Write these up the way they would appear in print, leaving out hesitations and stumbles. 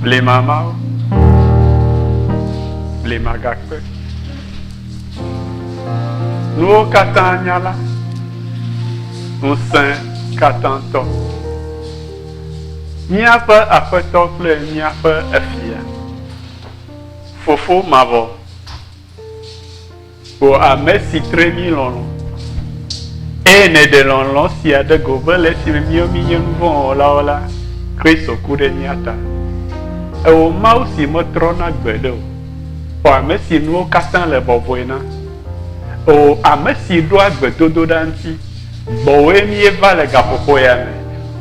les mamans, les magacres. Nous, Katanyala, nous, Saint Katanto. N'y a pas à faire tople, n'y a pas à fier. Fofo mavo. Pour AMEHI très long. Et ne de long si a de gobel si le mio mignon vont là. Christ au coup de niata. Et au mau si me trona gbedo. Pour AMEHI nous castant le boboina. O AMEHI doit gbedo danti. Bohemie va le gapopoyame.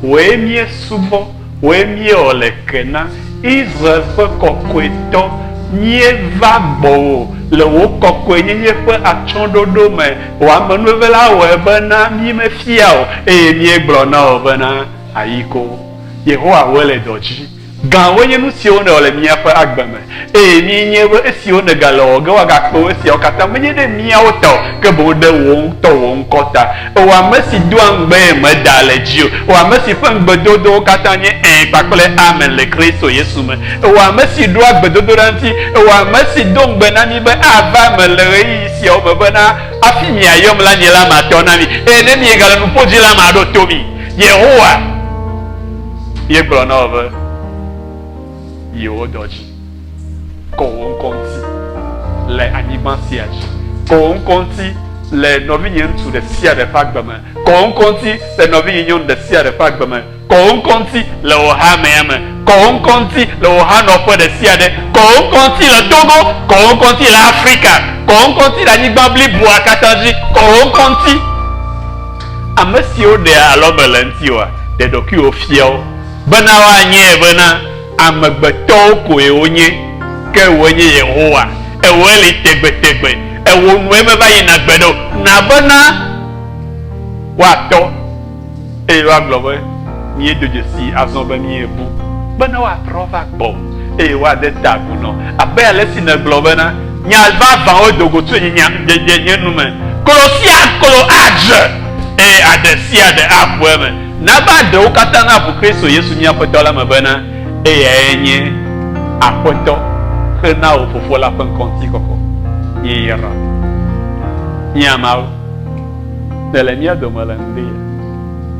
Bohemie subo. Bohemie olekena. Israël peut kokweto. Nye va bo le wo kokwe nye pe achododo me wa menu vela we bana mi me fiao e mi glona o bana ayiko Yehowa wele doji gan we nu si o ne ole mi afa agbame e mi nye we si o ne galo ga wa ga ko si o kata me de mi o to ke bo de wo to wo kota o wa me si duan gbe me dale ji o wa me si fan gbedodo kata nye pakole amen le Kristo Yesu me o wa me si do agbedodo ranti o wa me si do gbe na mi be ava me le yi si o me bana afi mi ayom la ni la ma to na mi e ne mi gala nu poji la ma do to mi Yehowa ye gbo na over yo doji ko on konti le animasiaji ko on konti le novinyen tu de sia de fagbama ko on konti le novinyen de sia de fagbama ko on konti le ohameme ko on konti le ohanopo de sia de ko on konti le Togo ko on konti l'Afrique ko on konti la Nibabli Boakatanji ko on konti amesio de alomelentiwa de dokio fiel bana wa nye bana amegbeto ko e onye ke wonye Yehowa e weli tegbetegbe e wonu e me ba yina gbedo na bana wa to e wa globe ni edoje si azonba ni ebu bana wa trova gbo e wa de tabu no abe ale si na globe na nya va va o dogo tu nya de nume kolosia kolo AUTRE e adesia de apueme na ba de o katana bu Kristo Yesu nya potola mabana e enye apoto na o fofo la pen konti koko yera nyama de la mia do malande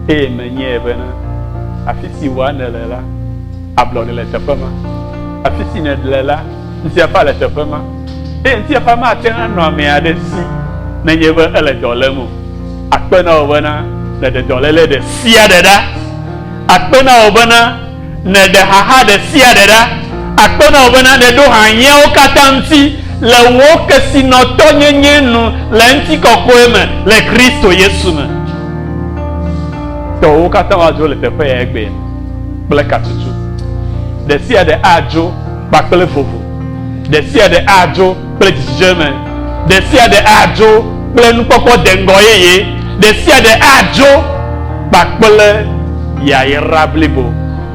e menye bana afisi wana lela ablo de la chapama afisi ne de la ntia pa la chapama e ntia pa ma tena no me adesi na nyeba ele dolemu akpena obana na de dolele de sia deda akpena obana na de haha de sia deda akpena obana de do hanye o katanti le wo kesi no to nyenye nu le nti kokoeme le Kristo Yesu me to o katawa jo le tepe egbe ble katutu de sia de ajo bakle vovo de sia de ajo ple jeme de sia de ajo ple nu poko de ngoyeye de sia de ajo bakle ya irablibo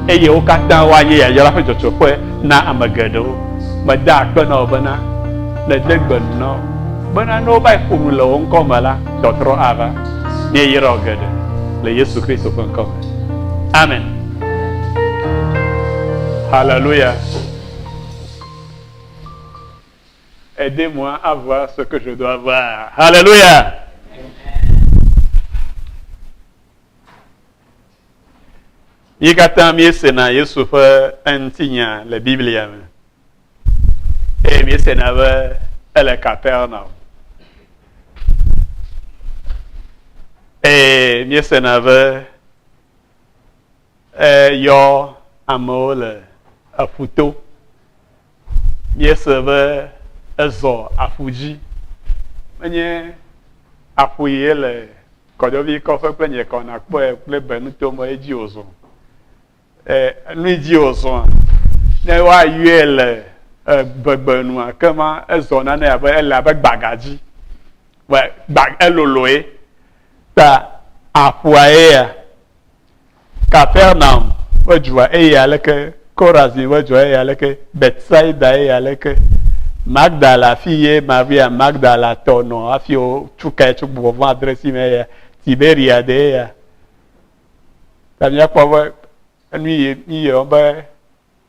eye o katawa ye ya yara fe jojo pe na amagado mada akpena obana le degbe no bana no ba formula on komala dotro ava ne yira ogede le Jésus-Christ au kom amen alléluia. Aidez-moi à voir ce que je dois voir. Alléluia. Yikata mi sena Yesu fa antinya la Biblia. E mi sena va ele Capernaum. E mi sena va yo amole a photo. Mi sena ezo afuji menye apuye le kodovi ko fe plenye ko na po e ple benu to mo eji ozo nu eji ozo ne wa yele begbenu akama ezo na na ba ela ba gbagaji wa bag eloloe ta apuye Capernaum wajua aleke Korazin wajua aleke Bethsaida aleke Magdala fille Maria Magdala tono afio chuka chubu vo adresi me Tiberia de tamia kwa nui ni omba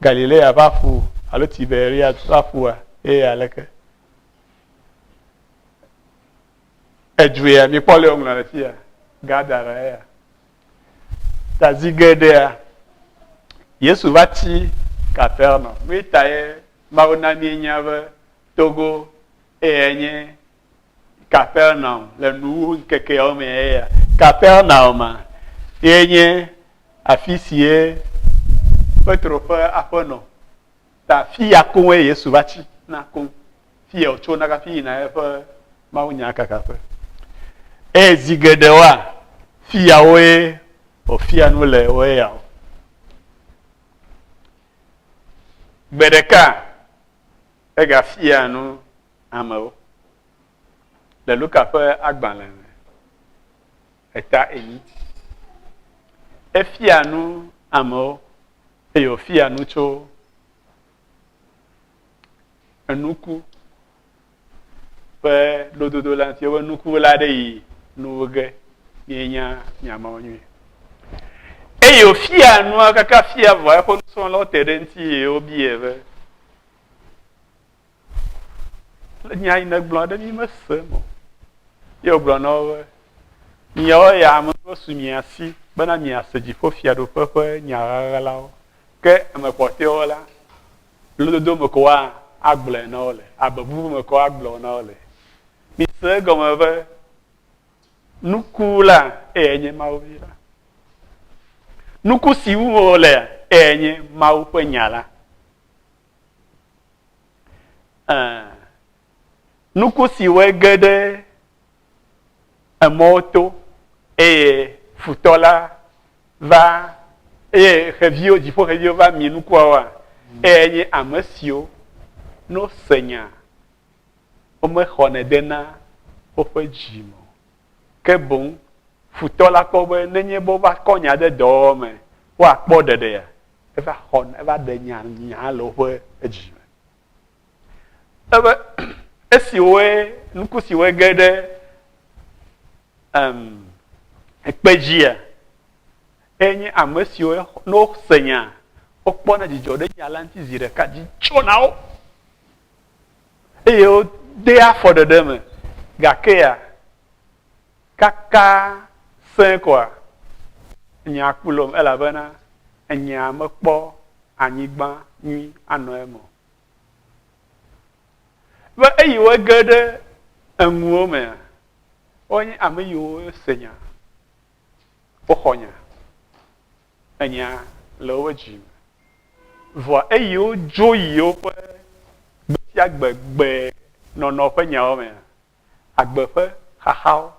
Galilée va fou, alors Tibériade va fou, et avec. Et jouer, mais pas le on l'a dit, Gadara. T'as dit Gadara. Yesu va ti Capernaum. Oui, t'as Maronami Nyave, Togo, et Capernaum, le nous, quelque homme, Capernaum, et afficié, peut trop faire à non. Ta fille a connu Yesu va ti, na con, fille au chona ka fille na fait, Maounia kakape. Et Zigedewa, fille a oué, au fille à nous le oué. Bedeka, ega fille à nous, amao. Le look a fait agbalin. Eta eni. E fille à nous, amao. Et au fille à nous, cho. Un noukou. Fait l'ododo lanti, un noukou la de nous ge. Yenya, nyama onyu. Et au fille à nous, kaka fille à voir, qu'on soit là, terrenti et au biève. Le nya ina blanc de mi me semo. Yo blanc no. Yo ya mo sumi asi, bana mi aseji fo fia do pepe nya la o. Ke me porte o la. Lo do me ko agble no le. Ababu me ko agble no le. Mi se go me ve. Nukula enye ma o vira. Nuku si u le enye ma o pe nyala. Nuku si we gede un moto et futola va et revio di fo revio va mi nuku wa enye amasio no senya o me khone dena o fe jimo ke bon futola ko be nenye bo va konya de do me wa po de ya e va khon e va de nya lo fe jimo ebe esi we nuku si we gede ekpejia enye amesi we no senya okpona jijo de yalanti zire ka ji chonao eyo de afọ de dem gakea kaka sen kwa nya kulom elabana enya mekpo anyigba nyi ano emo ba eyi we gede enwo me onye ameyi wo senya ohonya enya lowo jim vo eyi o joyi o pe gbe agbegbe nono pe nya o me agbe pe hahao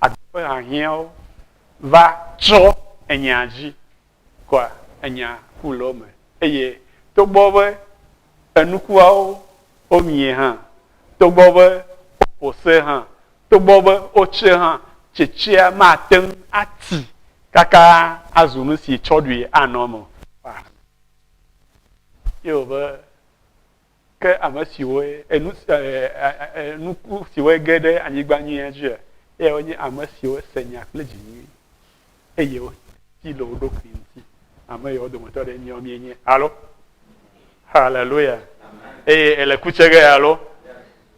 agbe pe ahiao va tro enya ji kwa enya kulo me eye to gbo be enuku ao o mie ha to gbo be o se ha to bobe oche ha chechia maten ati kaka azunu si chodwi anomo yo be ke amasi we enu siwe gede anyigba nyi eje e onye amasi we senya klejini eye o ti lo do kwinti amaye o do moto de nyi omienye allo hallelujah ele kuchege allo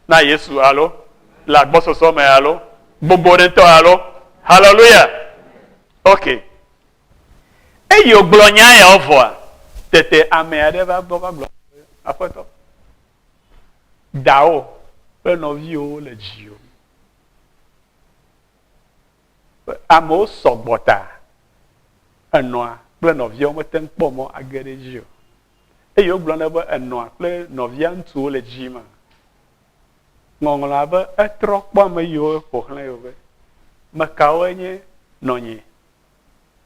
na Yesu allo la bosso some allo gbogbo de to allo hallelujah okay e yo glonya ya ovo tete ame ade ba glo apoto dao pe no vio le jio amo sogbota anoa pe no vio mo ten pomo agere jio e yo glona ba anoa pe no via ntu le jima ngongla ba etro kwa me yo po hla yo be makawenye nonye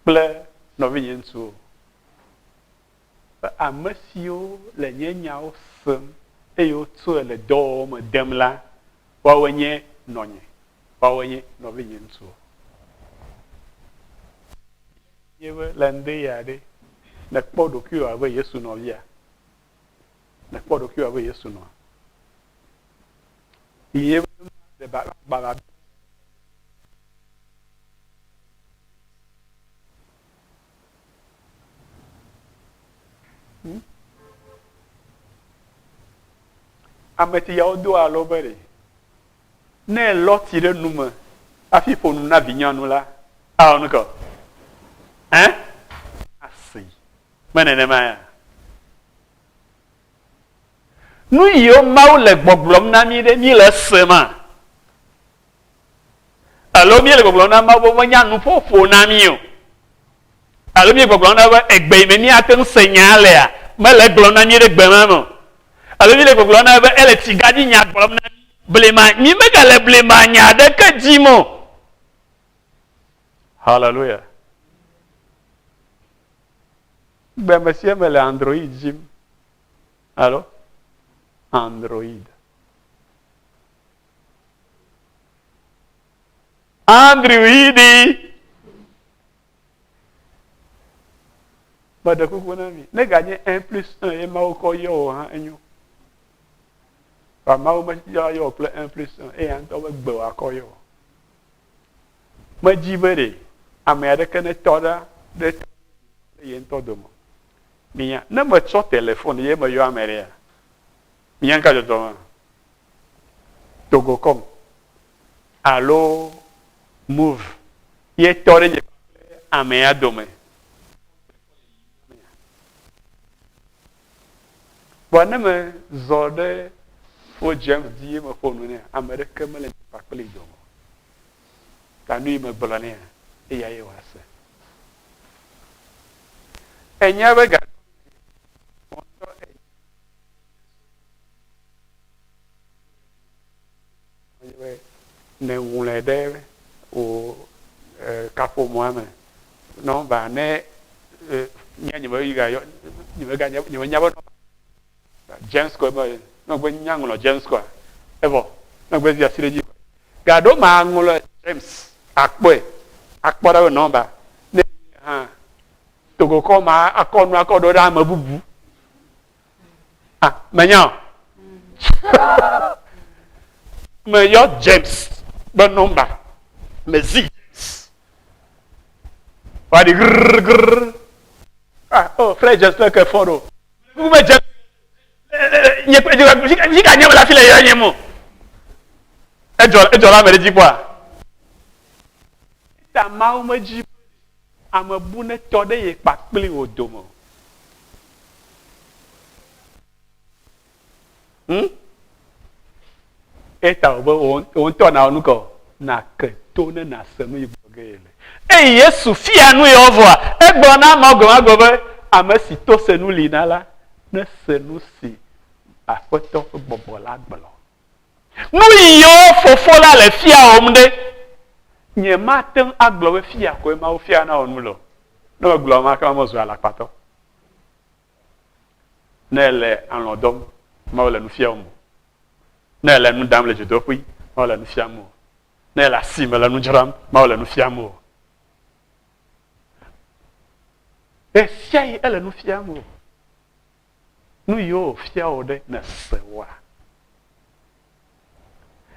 ple no vinyensu ba amasio le nyanyao sem e yo tso le do me demla wa wenye nonye wa wenye no vinyensu yewe lande ya de na kpodo kyo ave Yesu no via na kpodo kyo ave Yesu no yewe de ba ameti ya do alo bere ne loti de nume afi po nu na vinyanu la a onu ko asi menene maya nu yo mau le gbogbom na mi de mi le sema alo mi le gbogbom na ma bo nya nu fofo na mi o alo mi gbogbom na ba egbe mi ni aten senyale a me le gbogbom na mi de gbe ma mo alo mi le gbogbom na ba ele ti gadi nya gbogbom na blema mi me ga le blema nya de ka jimo hallelujah be monsieur me le android jim allo android Bada kuku na mi ne gagner 1+1 et ma ko yo ha enyo ba ma o ma yo plus 1+1 et an to gbe wa ko yo ma jibere amere kene toda de yen to domo miya na ma cho téléphone ye ma yo amere miya ka jo to togo kom allo move ye tore je AMEHI dome bona me zode fo James die me fo no ne America me le pakle domo tanu me bolane e ya ye wase enya be ga ne wule de o capo moame non ba ne nya ni me ga yo ni me ga ni me nya bo James ko ba no gbe nya ngulo James ko evo no gbe ya sire ji ga do ma ngulo James akpora no ba ne ha togo ko ma akonu akodo da ma bubu menya me yo James ba number me zi wa di grrr oh frère just like a photo vous me James je gagne la file ya nyemo ejo la mere ji kwa ta ma o maji amabu ne to de ye pakple odomo eta obo on to na onuko na ke to ne na sanu ibogele Yesu fia nu yo voa egbo na mago be amasi to senu linala ne senu si apoto bobo la gbolo nu yo fofo la le fia omde nye maten aglo we fia ko ma o fia na onulo no glo ma ka mo zo ala pato nele anlodom ma wala nu fia omo nele nu dam le jodopui ma wala nu fia mo nele asima la nu jram ma wala nu fia mo e sia ele nu fia mo nu yo fia ode na sewa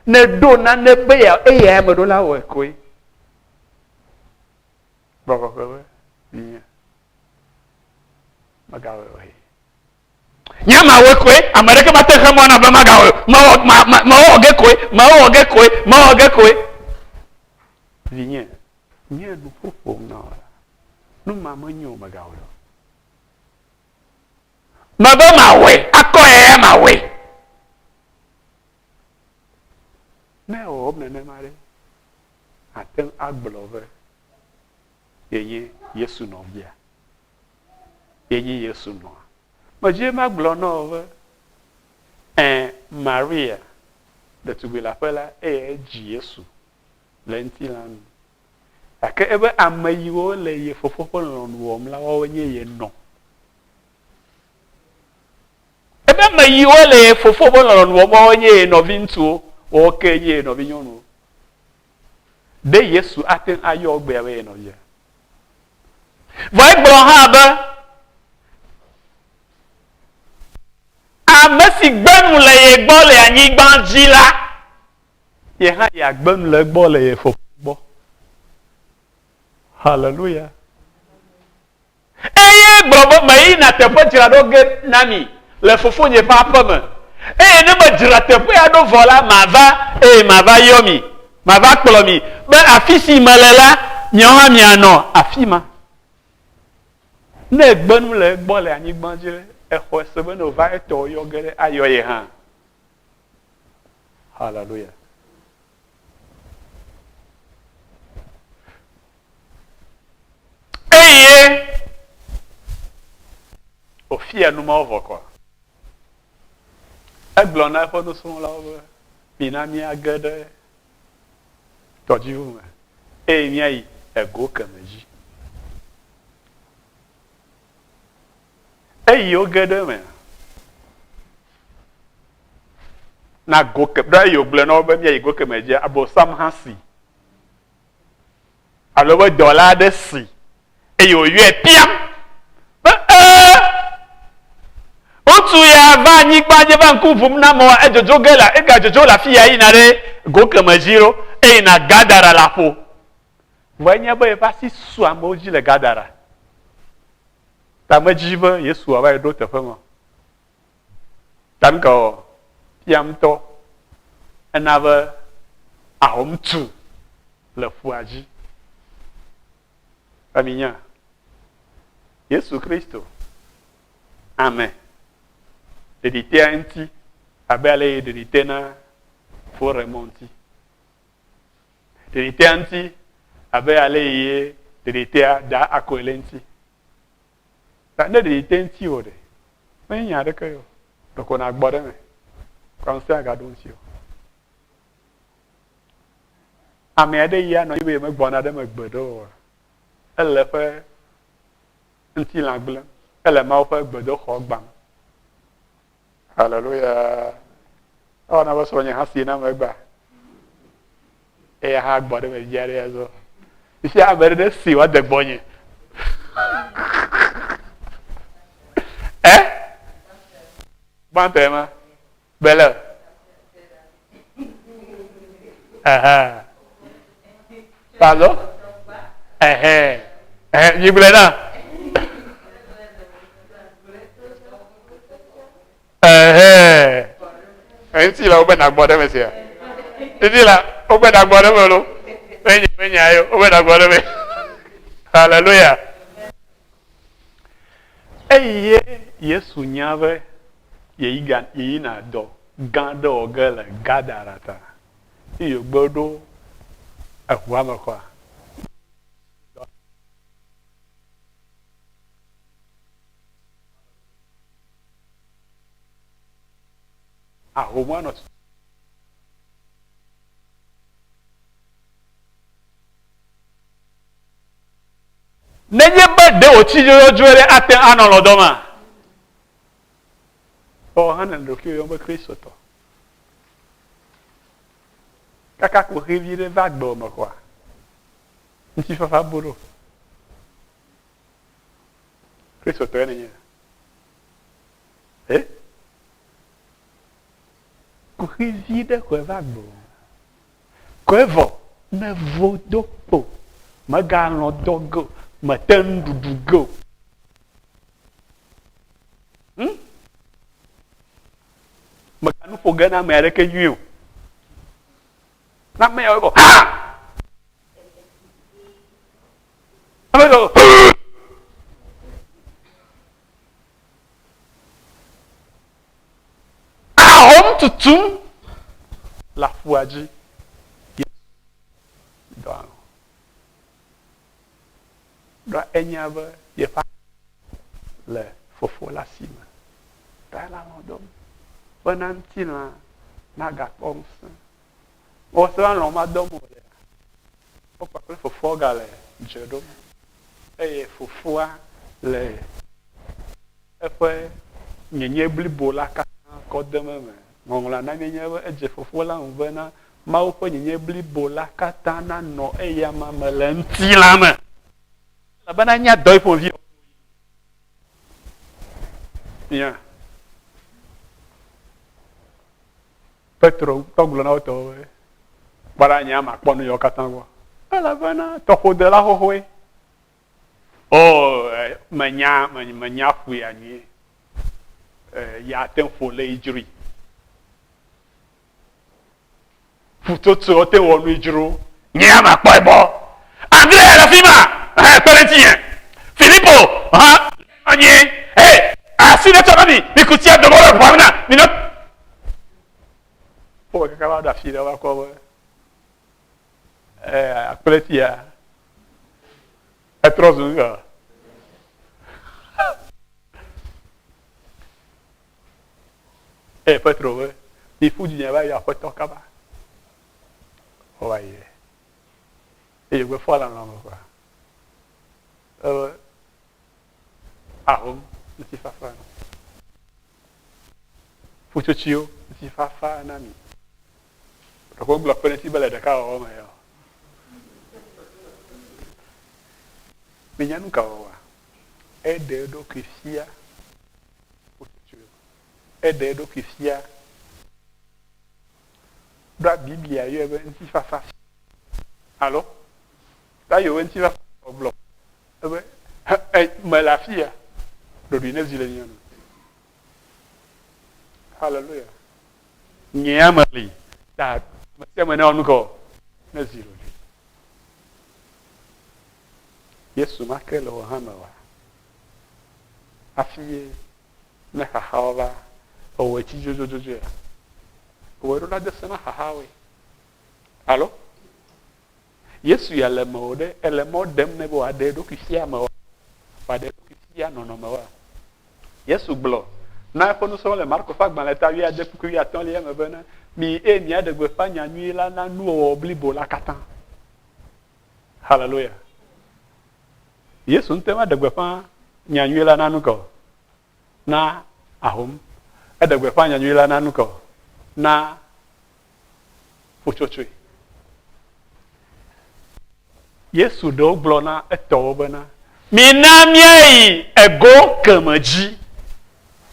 ne do na ne be ya e ya me do la we koi baba baba ni magawe we nyama we koi amareke mate khamo na ba magawe ma oge koi vinye nye du popo na nu mama nyo magawe Maba mawe, akoye mawe. Ne o ne mare. Aten agblove. Yeye Yesu no bia. Yeye Yesu no. Ma je maglo no ve. Maria de tu la pela Yesu. Lentilan. Ake ebe amayiwo le ye fofofo no wo mla wo nye ye no. Ebe ma yiwo le fofo bo lon wo mo nye no vintu o ke ye no vinyonu de Yesu aten ayo gbe we no ye vai ha ba amesi gbanu le ye gbo le anyi gban jila ye ha ya gbanu le gbo le ye fofo bo hallelujah eye gbo bo mai na te po tira do ge nami le fofo nye pa pame Eh, ne me dirate pour ya do vola ma va yomi, ma va kplomi. Ben afisi malela, nyawa miano afima. Ne gbenu le gbo le anyigban dzi e xɔ se be no va eto yo ge ayo ye hã. Hallelujah. Eye ofia no ma ovo kwa. Egblɔ na eƒe nusrɔ̃lawo be mina míage ɖe tɔdziʋu me eye míayi ego keme dzi. Eyi wo ge ɖe me na go keme ɖe eyi wogblɔ na wo be míayi go keme dzi abosam hã si alo be dɔla aɖe si eye wòyɔe piam be ŋutsu ya va anyigba dzi va ŋku ʋum na mɔ edzodzo ge la egadzodzo le afi ya yina ɖe go keme dzi ɖo eyina Gadara la ƒo vɔ enye be eƒe asi su amewo dzi le Gadara ta medzi be Yesu ava yi ɖo teƒe me ta nu ka fiamtɔ ena be ahom tu le ƒua dzi aminya Yesu Kristo amen. Deditea ŋuti abe ale yi dedite na foremɔ ŋuti. Deditea ŋuti abe ale yi deditea da akoele ŋuti. Ta ne dedite ŋuti o ɖe menye nya aɖeke yo ɖeko na gbɔ ɖe me kɔnse agaɖo ŋuti o. Ame aɖe yi anɔ yi be megbɔna ɖe megbe ɖe o ele ƒe ŋutilã gblẽm ele Mawu ƒe gbedoxɔ gbam. Hallelujah. Oh, na was when you have seen them back. A hard body with Jerry as well. You see, I better see what the boy. Eh? Bantema. Bella. Pardon? You blena? Enti la obe na gbɔɖe me sia. Enti la obe na gbɔɖe me lo. Menye ayo obe na gbɔɖe me. Hallelujah. Eye Yesu nya be yeyi na dɔ gã ɖe wɔ ge le Gadara ta. Iyo gbe ɖo eʋua me kɔa. Ahoma nɔ nenye be de wòtsi dzodzro ɖe ate anɔ lɔdɔ ma ɔ hã ne ɖokui yɔ be kristotɔ kaka ko xevi ɖe va gbe me kɔa ŋutifafa bo ɖo kristotɔ ye nenye ko xevi ɖe koe va gbe koe vɔ ne vo do kpo megalɔ dɔ ge mete nuɖuɖu ge o meganu ƒo ge na ame aɖeke nyui o na ame yawo kɔ ame yawo ahom tutum le aƒua dzi ɖɔ enya be yeƒe le fofo la si me ta la lɔdɔm bena ŋutilã nagakpɔ ŋusẽ wɔse alɔ ma dɔm o le wo kpakple fofoa gale dze ɖom eye fofoa le eƒe nyenye blibo la katã kɔ dem me ŋɔŋlɔ na mienye be edze fofo la ŋu bena Mawu ƒe nyenye blibo la katã nanɔ eyama me le ŋutilã me elabena nya dɔ ƒovi nya Petro tɔgblɔ na wo tɔwo be gbara nya makpɔ nu yawo katã gbɔ elabena tɔƒodela xoxoe o menya ƒoe anyuie ya te ƒo le idzri Futoto te wonu juro. Nyama boybo. André la fima. Parentin. Filippo, Anye. Hey, asine tonami, mikutia de moro pamna. Minot. Po kaka da fila wa ko. Apeletia. Etrozunga. Pas trop, il faut du travail, il n'y a pas de temps qu'à bas. Ouais. Et je vais faire la langue, quoi. Rome, je suis fafa. Faut que tu yo, je suis fafa, un ami. Donc, on bloque pas les cibales de cas, Rome, mais il y a un cas, aide donc ici, aide donc ici. Dans la Bible, il y a eu un petit fafa. Alors, là, il y a un petit fafa au bloc. Mais la fille, le dîner zilenian. Alléluia. Nyamali. Da, c'est maintenant nous quoi. Nazilo. Yesu makelo hamawa. Afie na hahawa. O eti jojo. Wero la desana hahawe. Allo? Yesu ya le mode, ele modem ne bo ade do kisia ma wa de kisia no ma wa. Yesu blo. Na ko no so le Marco fak ban la ta wi ade ku wi aton le ma bana. Mi e mi ade gbe pa nya nui la na nu o blibo la katan. Hallelujah. Yesu ntema de gbe pa nya nui la na nu ko. Na ahom. Ade gbe pa nya nui la na nu ko. Na fuchochwe. Yesu do blona eto bana. Minamia ego kamaji.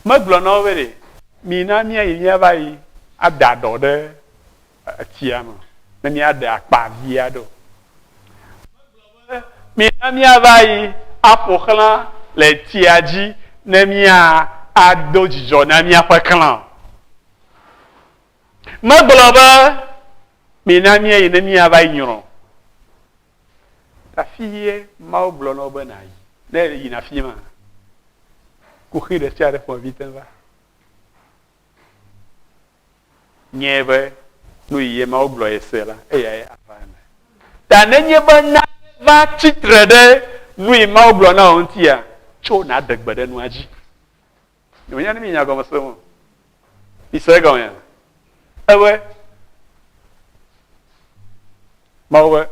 Ma blona wele. Minamia nya bai adado de tiama. Na mi ada akpa viado. Minamia bai afokla le tiaji na mi ado jijo na mi afaklan. Ma globa minamia ina mi aba nyoro ta fille ma blono banai ne ina fima ku khire tiare fo vitenva nyebe no ye ma blo esela e ya afana ta ne nyeba na va titre de no ma blo na ontia cho na dagbade no aji no nya ne mi nya go maso isega ya ewe mawe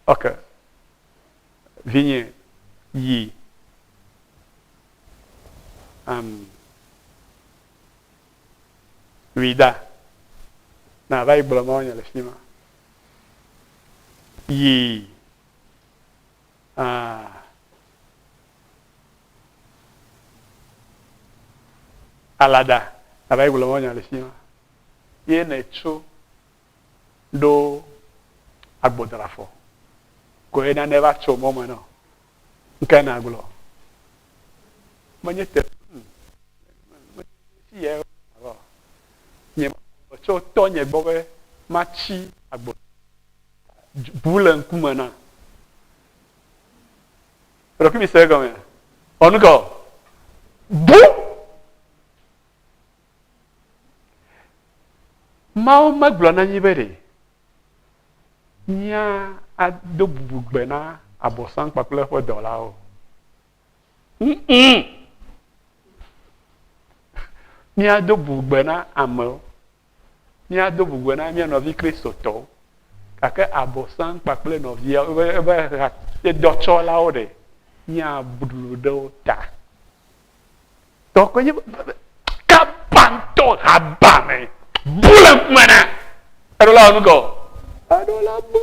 okay vinye yi vida na vai blamonya le fima yi alada na vai blamonya le fima ye na echo do agbodrafo ko ena neva cho momo no nke na aglo manyete ye ro nye cho to nye gbobe machi agbo bulan kumana ro kimi se go me onugo bu Mao maglo na nyibere nya ado bubugbe na abosan papele fo dola o nya ado bubugbe na amo nya ado bubugbe na mi no vi Kristo to kake abosan papele no vi e do chola o de nya budludo ta to ko ni ka panto habame bulan mana adola onugo adola bu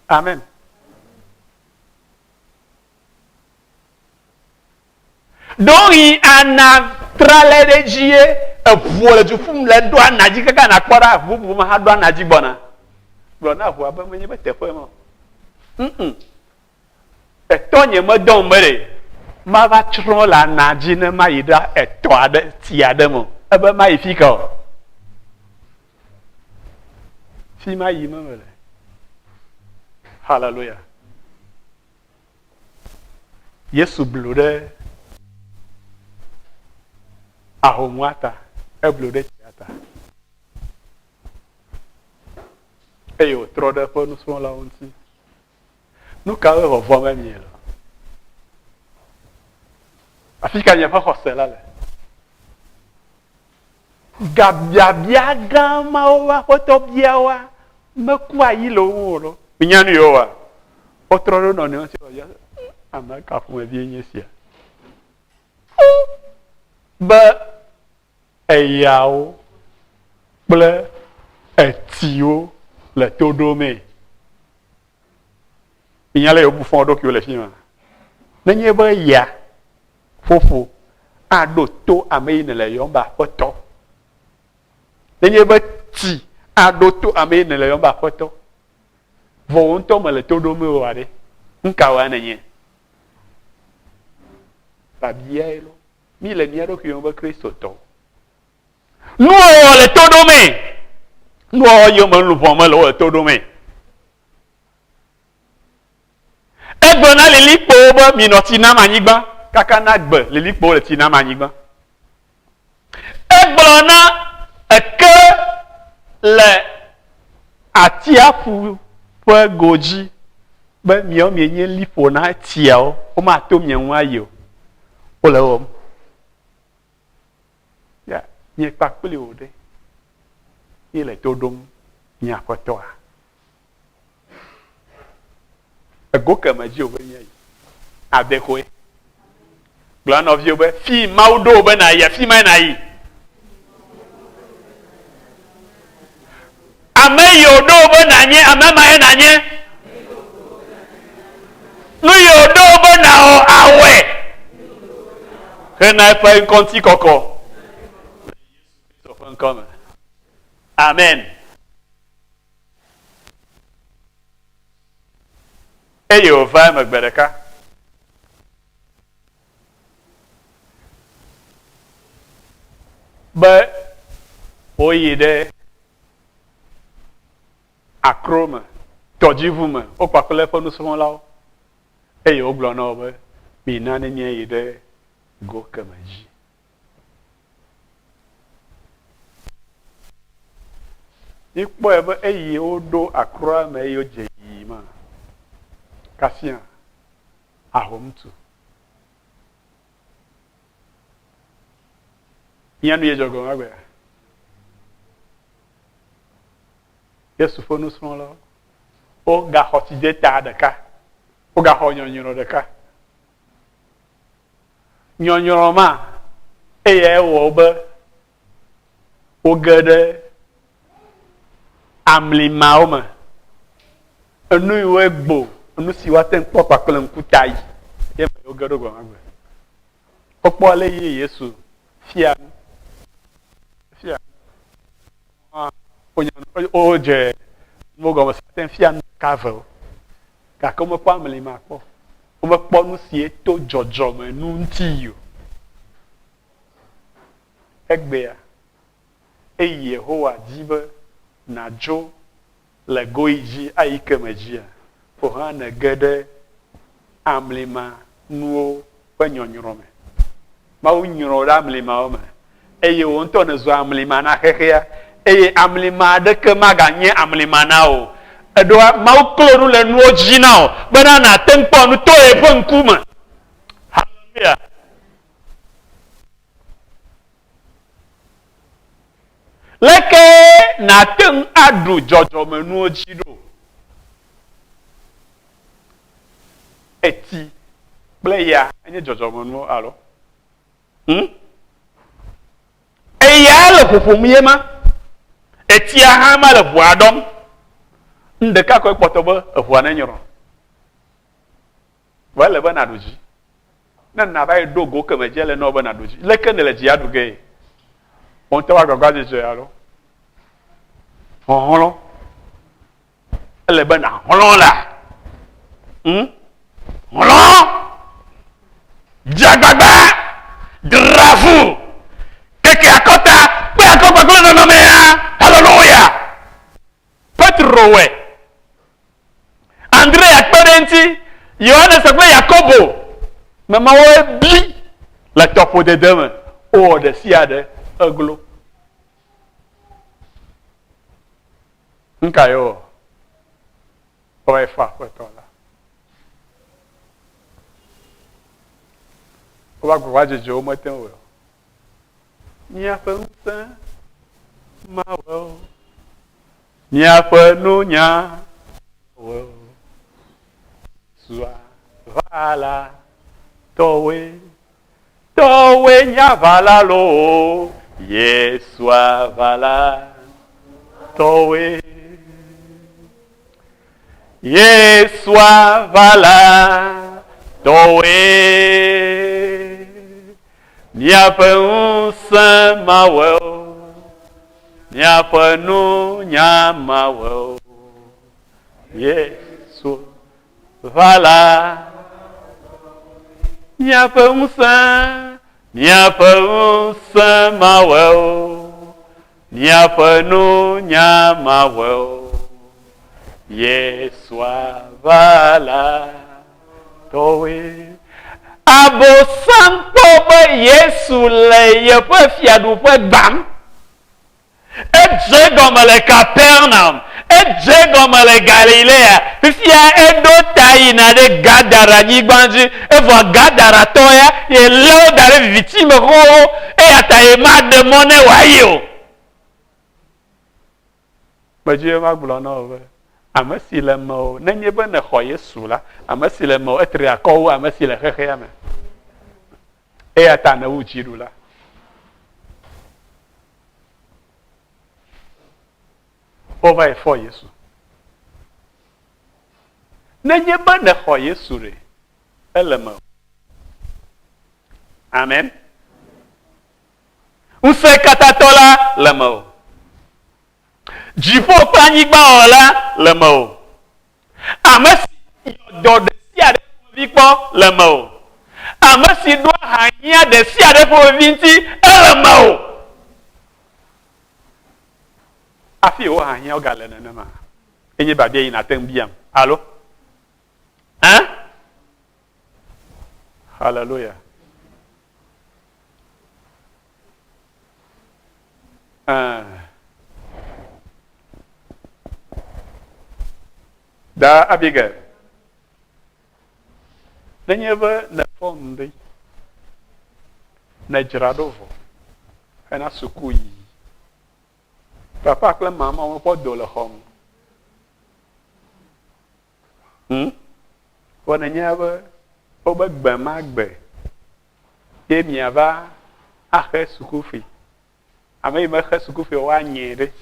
amen dori ana trale de jie e puole ju fum le do anaji kaka na kpora bubu ma ha do anaji gbona gbona hu aba menye be tefo mo e tonye mo don mere ma va tro la anaji ne ma ida e to ade ti ade mo ebe ma ifika Fima yimele. Hallelujah. Yesu blude ahomwata eblude tiata. Eyo trode po nous sommes là aussi. Nous quand on voit même mieux. Afika nya fa hosela le. Gabia gama wa potobia wa mekwa yilo lo. Minyanu yo wa. Otroro no ne o ti o ya. Amaka fún ẹbí ẹ̀yìn sí ẹ̀. Bẹ́ ẹ̀yàwó kple ẹ̀tìwó le tó dómé. Ìyẹn lè yóò bú fún ọdọ́ kí o lè fi mà. N'enye bẹ́ ya fófó àdó tó àmẹ́yìn nílẹ̀ yọ̀ ń bà fọ́tọ́. N'enye bẹ́ tì àdó tó àmẹ́yìn nílẹ̀ yọ̀ ń bà fọ́tọ́. Vọ̀wọ́ ń tọ́ mọ̀ lè tó dómé wà dé. Nkàwé n'enye. Bielo, mille miero che io Cristo to. Nous le todo me. Nous yo me lu pomme le todo me. E bona le lipo ba minotina manigba, kakana gbe le lipo le tina manigba. E bona e ke le atia fu pe goji be mio mienye lipo na tiao, o ma to mienwa yo. Olha o ya nie pak peli ode ile todom nya kotoa ego kama ji obe nya abekoe plan of you be fi maudo be na ya fi mai na yi ame yo do be na nye amama na nye nu yo do be na o awe n'a pas un conti coco. Amen. Et yo va me bereka. Ba oyide akroma tojivuma o pakole po nous sommes là. Et yo glono ba mi nane mi yide go kamaji. Ikpo ebe eyi odo akra ma eyo jeyi ma. Kasia ahomtu. Yanu ye jogo agbe. Yesu fonu son la. O ga hotide ta daka. O ga honyonyo daka. Nyonyoroma eye wo be ogede amlimaoma enu iwe gbo enu si wa ten po pakole nkutai ye me ogede gbo magbe popo le ye Yesu fia oje mo go se ten fia kave ka como pa amlima po o me po nu si eto jojo me nu nti yo egbea e Yehowa dibe na jo le goiji aikemeji o ha na gede amlima nuo panyonyorome ma unyoro amlima o me eye won to na zo amlima na hehia eye amlima de ke maganye amlima na o edo ma uklonu le nuo jina o bana na tempo nu to e po nkuma. Hallelujah. Leke na tem adu jojo menu ojido. Eti pleya anye jojo menu alo. Eya le fofomyema. Eti ahama le buadom. Ndeka ko potobo efu ananyoro. Wale bana doji. Na ba dogo kemejele no bana doji. Leke ne le ji aduge. On te va gagaje je alo. Holo. Elle ben holo la. Holo. Jagaba. Drafu. Keke akota. Pe akota ko no me. Hallelujah. Mais ma ouais bi la topo de demain. Oh de siade aglo. Nkayo. Ouais fa quoi toi là. On va voir Jésus au matin ouais. Nya pensa ma ouais. Nya penu nya ouais. Soit vala towe nya vala lo Yeswa vala towe Yeswa vala towe nya pensa mawo nya penu nya mawo Yeswa vala nya pensa mawo nya penu nya mawo Yeswa vala towe abo santo ba Yesu le ye pe fiadu pe bam et je comme le Capernaum et je comme le Galilée fia edo taina de gadara nyigbanji e vo gadara toya ye leo dare victime ko e ataye ma de monnaie wayo ba je ma gbulo na o amasi le mo na nye be ne xɔ Yesu la amasi le mo etre akɔwo amasi le xexea me eya ta ne wu dziɖu la o va efɔ Yesu ne nye be ne xɔ Yesu re ele me amen ŋusẽ katatɔ la le me o dziƒo kple anyigba wɔ la le me o ame si dɔ ɖe sia ɖe ƒomevi kpɔ le me o ame si ɖo ahanyia ɖe sia ɖe ƒomevi ŋuti ele me o afi wo ahanyia gale nenema enye babia yina te ŋu biam alo hein hallelujah da Abigail nenye be ne fɔ ŋdi ne dzra ɖo vɔ hena suku yi papa kple mama wo ƒe do le xɔ ŋu wo nenye be wobe gbe ma gbe ye miava axe sukufi ame yi me xe sukufi woanyi ɖe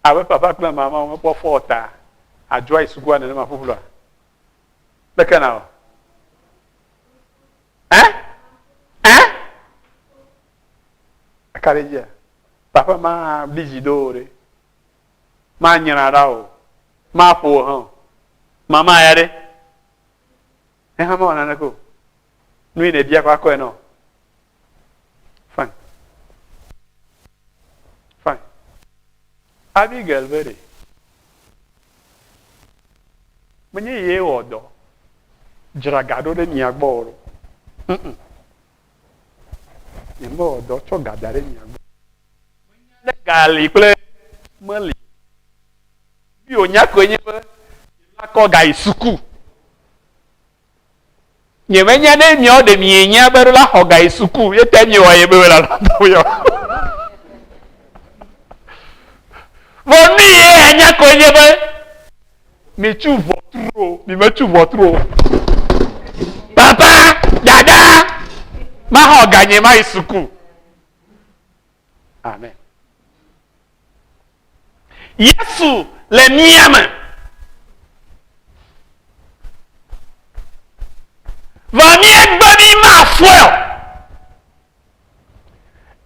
abe papa kple mama wo ƒe fɔ ta adzɔa yi sukua nenema ƒuƒlua leke na o aka ɖe dzia papa ma blidzi do o ɖe ma nyra ɖa o ma ƒo o hã o mama ya ɖe ehã ma wɔ naneke o nu yi ne bia kɔ akɔe nɔ fine fine Abigail be ɖe menye ye wɔ dɔ dzra ga ɖo ɖe mia gbɔ o ɖo nye me wɔ dɔ tsɔ ga da ɖe mia gbɔ ne ga li kple meli bi wonya koe nye be akɔ ga yi suku nye menya ne miawo ɖe mienya be ɖo la xɔ ga yi suku ye te miewɔ ye be wo la do yɔ vɔ nu ye anya koe nye be mi tsu vɔtru mi me tsu vɔtru papa dada ma xɔ ga nye ma yi suku amen Yesu le mia me vɔ miegbe mi ma fɔe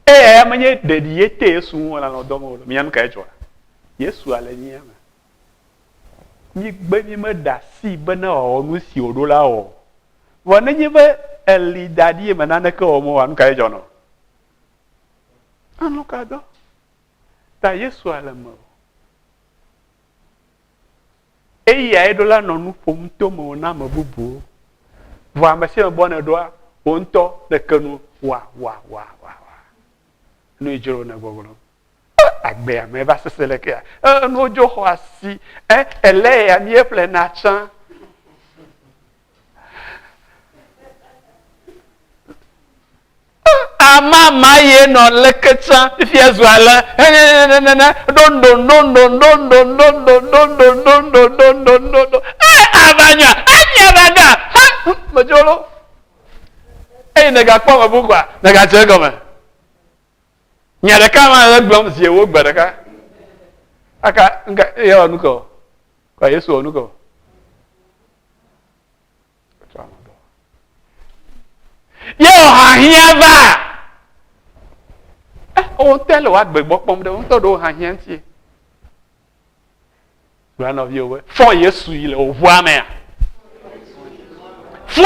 eya menye ɖeɖi ye te Yesu ŋu la nɔ dɔm o mia nu ka edzɔa Yesu le mia me mi gbe mi me da si be ne wɔ nu si o ɖo la wɔ vɔ ne nye be eli da ɖi me naneke wɔ mo wa nu ka edzɔ nɔ anu ka dɔ ta Yesu le me o eya eɖo la nɔ nu ƒom to me na ame bubuwo Voir monsieur bon doigt, on to de que nous wa. Nous y jouons na gogolo. Agbe mais va se seleke. No jo ho asi, elle est à mieux plein nachan. Ama maye no leketsa fiazwala don abanya anyabada majolo nega kwa mabugwa nega chegoma nyada kama na glom sie wo gbadaka aka nga ya onuko kwa Yesu onuko yo hahiava on tell wa gbegbo pom de on to do hahian ti grand of you for Yesu ile o voa me for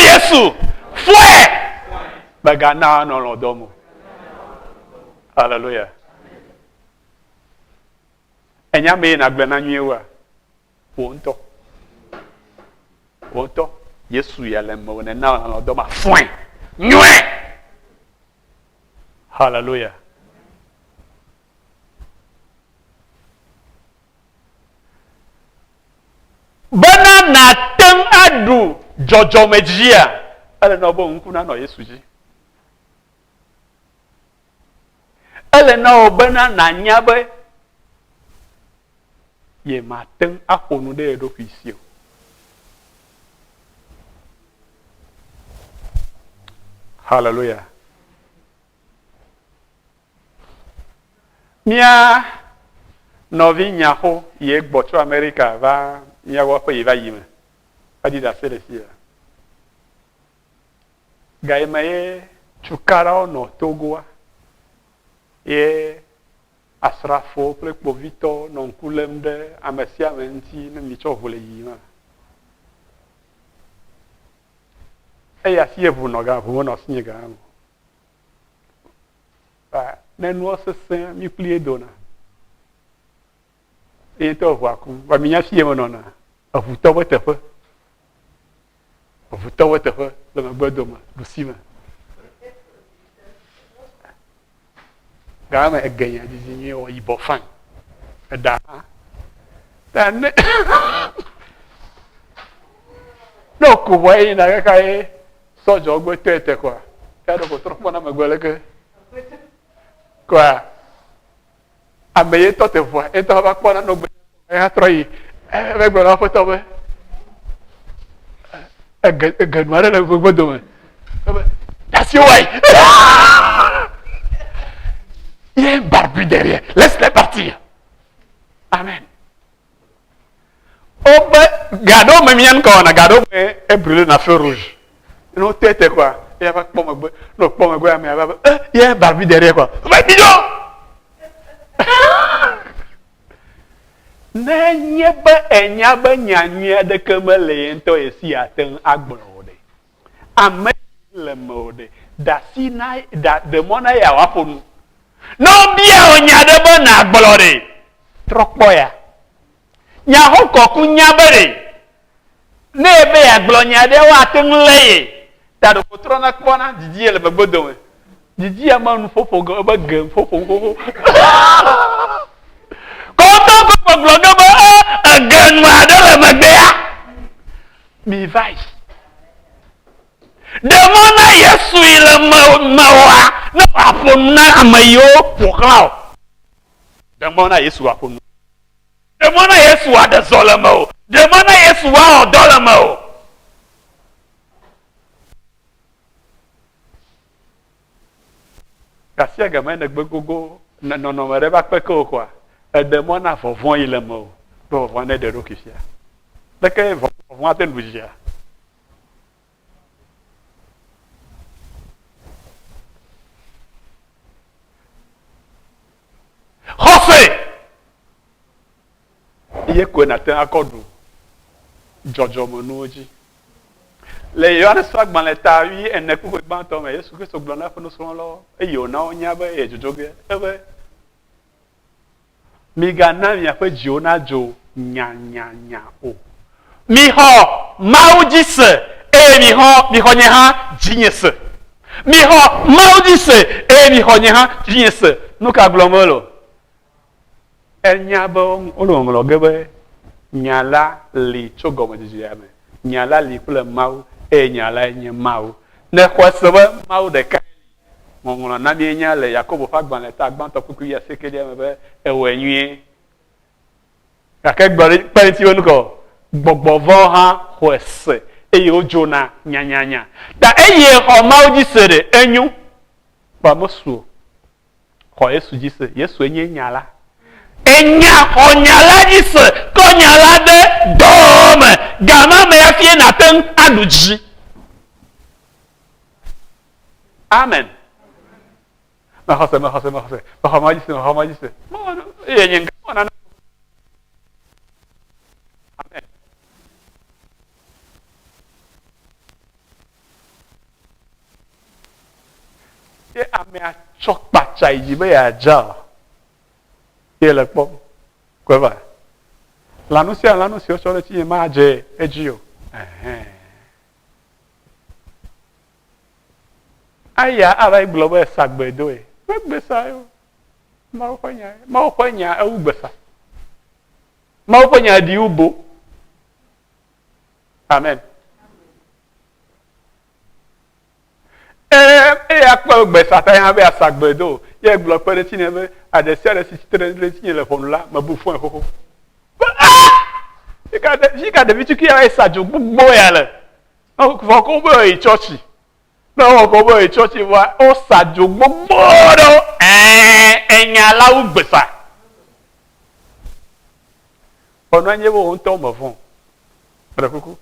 Yesu bagana no lo domo hallelujah enya me na gbe na nyewa wonto Yesu ya le mo na lo domo foin nywe hallelujah bana na tem adu jojo mejia ale no bo nku na no Yesu ji ale no bana na nyabe ye matin akonu de do kwisio hallelujah mia novi nyaho ye gbocho America va mia wo pe va yime adi da selesi gaime chukara no Togo ye asrafo ple povito non kulemde amesia menti ne micho vole yima eya sie vu no ga vu no sinye ga ba nenu sese mi plie dona e to vu aku ba mi nya sie mo no na avu to wetefe le magbodo dusima gama egenya dizinye o ibofan da dan no ku wai na kai sojo gbe tete kwa ya do ko tro na magbele ke kwa ameye to te vo e to ba pona no gbe e ha troi e gbe na foto be e mare na gbe do me that's your way il y a un barbu derrière laisse-les partir amen gado me mien ko na gado me e brûlé na feu rouge no tete quoi il y a pas pomme no pomme go mais il y a un barbu derrière quoi va bidon na nyeba enyaba nyanya de kemele ento esi aten agblode amen le mode da sina da de mona ya waponu no bia onyade ba na agblode trokpo ya nya hoko kunya bere na ebe ya agblonyade wa ten leye ta do trona kpona Didier le bagbodo Didier amanu fofo go ba gem fofo Konto ko bloga ba agan ma da le magbeya mi vai demona Yesu ile mawa na apon na amayo poklao demona Yesu apon demona Yesu ada zolamo demona Yesu wa odolamo kasi agama na gbegogo na no mere ba peko kwa demona vovon ile mo vovon de rokisia deke vovon aten bujia Jose iye ko na ten akodu jojo monuji le yohane swagban le ta wi ene ku ko ban to me Yesu Christ ogbon na funu so lo e yo na onya ba e jojoge ebe mi ga na mi afa jiona jo nya o mi xɔ Mawu dzi se eye mi xɔ nye hã dzinye se. Mi xɔ Mawu dzi se eye mi xɔ nye hã dzinye se. Nu ka gblɔm wole? Enya be wole ŋlɔ ge be nya la li tso gɔmedzedzia me. Nya la li kple Mawu eye nya la nye Mawu. Ne xɔ se be Mawu ɖeka ŋɔŋlɔ na mi nya le Yakobo ƒe agbalẽ ta gbãtɔ kpukpui ya sekelia me be ewɔe nyuie. Gake gblɔ kpe ŋuti be nu kɔ gbɔgbɔ vɔ hã xɔe se eye wodzona nyanyanya. Ta eye xɔ Mawu dzi se ɖe enyo. Ba mesu xɔ Yesu dzi se. Yesu nye nya la. Enya xɔ nya la dzi se kɔ nya la ɖe dɔme. Gama me hafi nate ŋu aɖu dzi. Amen. Mexɔse. Mexɔ Mawu dzi se. Eye nye ŋgɔ nana. Amen. Ye amea tsɔ kpatsa yi dzi be yeadza. Ye le kpɔm. Kɔva. Lanu sia lanu si wotsɔ ɖe tsi nye madze edzi o. Aya ava yi gblɔ be sagbedoe. Gbesa yo. Mawu ƒe nya ewu gbesa. Mawu ƒe nya ɖi wu bo. Amen. Eya kpe gbesa ta hã be asagbedo. Ye gblɔ kpe ɖe tsi ne be aɖe sia ɖe si tsitre ɖe tsi ne le ƒonu la me bu fɔe xoxo. Fika ɖevi tukui ya sa dzo gbogbo ya le. Vɔ ko be yi tsɔtsi. Ne wɔ ko be yi tsɔtsi va o sa dzo gbogbo ɖewo. Enya la wu gbesa. Ɔnu anyi be wo ŋutɔ me vɔ. Ɖe kuku.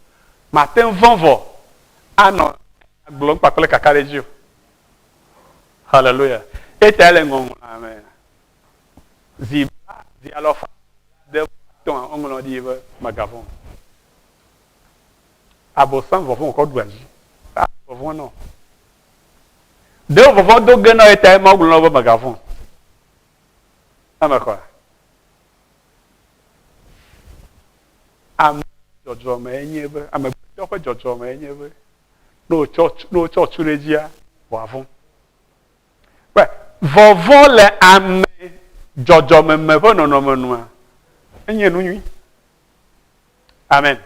Mate vɔvɔ anɔ agblɔm kpakple kaka ɖe dzi o. Hallelujah. Eta le ŋɔŋlɔ amen. Zi alɔfa de tɔn ɔŋlɔ di be magavɔ. Abosam vɔvɔ kɔ du adzi. Vɔvɔ nɔ. De vɔvɔ do ge na eta ma gblɔ be magavɔ. Ame kɔ. Ame dzɔdzɔme enye be ame gbetɔ ƒe dzɔdzɔme enye be no tsɔ tsu ɖe dzia wòavɔ. Vɔvɔ le ame dzɔdzɔme me ƒe nɔnɔme nua enye nu nyui. Amen.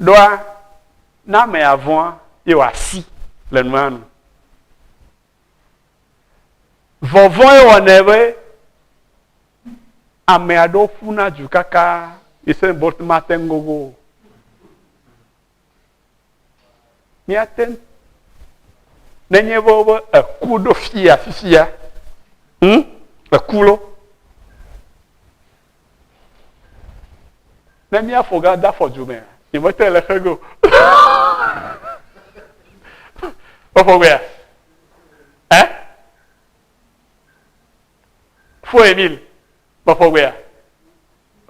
Ɖoa na ame avɔa ye wòasi le nua nu. Vɔvɔ ye wɔnɛ be ame aɖewo ƒuna du kaka ese bɔt mate ŋgogo. Miate nenye be wobe eku ɖo fia fifia. Eku lo. Ne miafɔ ga da afɔ dzo mea, nye mete le xe go. Wofɔ gbea? Fo Emile. Wofɔ gbea?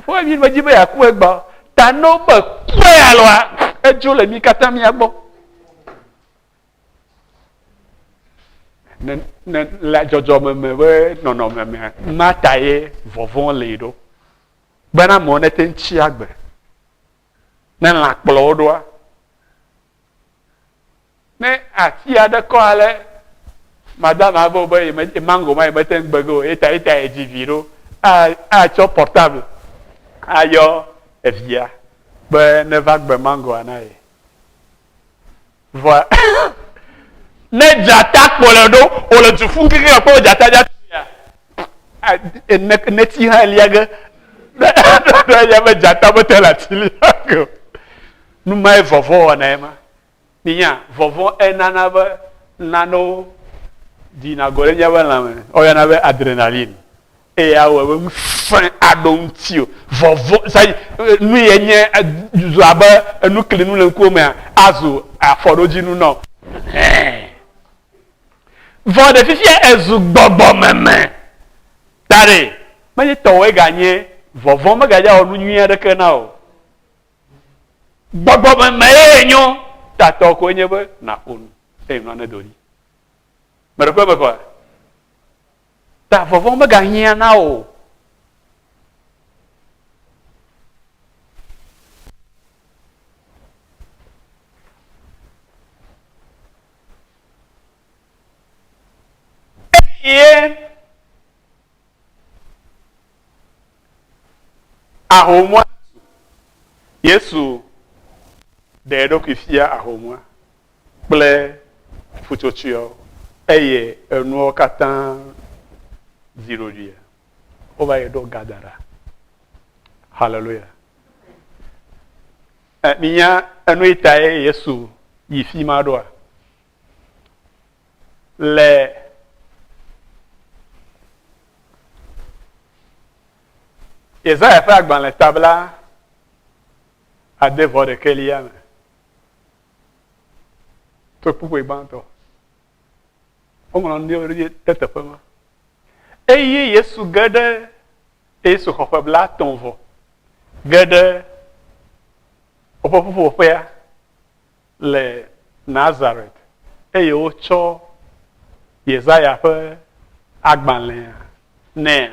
Fo Emile me dzi be yaku egba. Ta no be kue aloa, edzo le mi katã mia gbɔ. Le dzɔdzɔme me be nɔnɔme me mata ye vɔvɔ le ɖo. Bena mɔ ne te ŋtsi agbe. Ne lã kplɔwo ɖoa. Ne ati aɖe kɔ ale madame abo be mango ma mete ŋgbe go eta edzi vi ɖo. Atsɔ portable ayɔ evia be ne va gbe mangoa na ye. Vɔ ne dzata kpɔ le ɖo o le du fu keke kpɔ dzata dzata neti hã lia ge ne ya be dzata be te le ati lia ge numa ye vɔvɔ wɔna ye ma minya vɔvɔ enana be nanewo dina go ɖe nye be lãme oyɔna be adrenaline eye awɔ be ŋusẽ aɖo ŋuti o vɔvɔ sa nu ye nye zu abe enu kli nu le ŋkuwomea azu afɔɖodzinu nɔ. Vɔ de fifia ezu gbɔgbɔ meme. Tare, menye tɔwoe ganye vɔvɔ megadza wɔ nu nyui aɖeke na o. Gbɔgbɔ meme ye nyo tatɔ ko nye be na ƒonu eye nua ne do ɖi. Meɖe me kɔ. Ta vɔvɔ meganyia na o. ye ahomwa Yesu de do kifia ahomwa ple futochio eye enu katan zero dia oba ye do gadara hallelujah minya enu itaye Yesu yifi madoa le Isaiah fait agban le tabla a devoir de keliam to pupo ibanto on ndi tete pema eye Yesu gade Yesu khofabla tonvo gade opopo fe le Nazareth eye ocho Isaiah fait agban le ne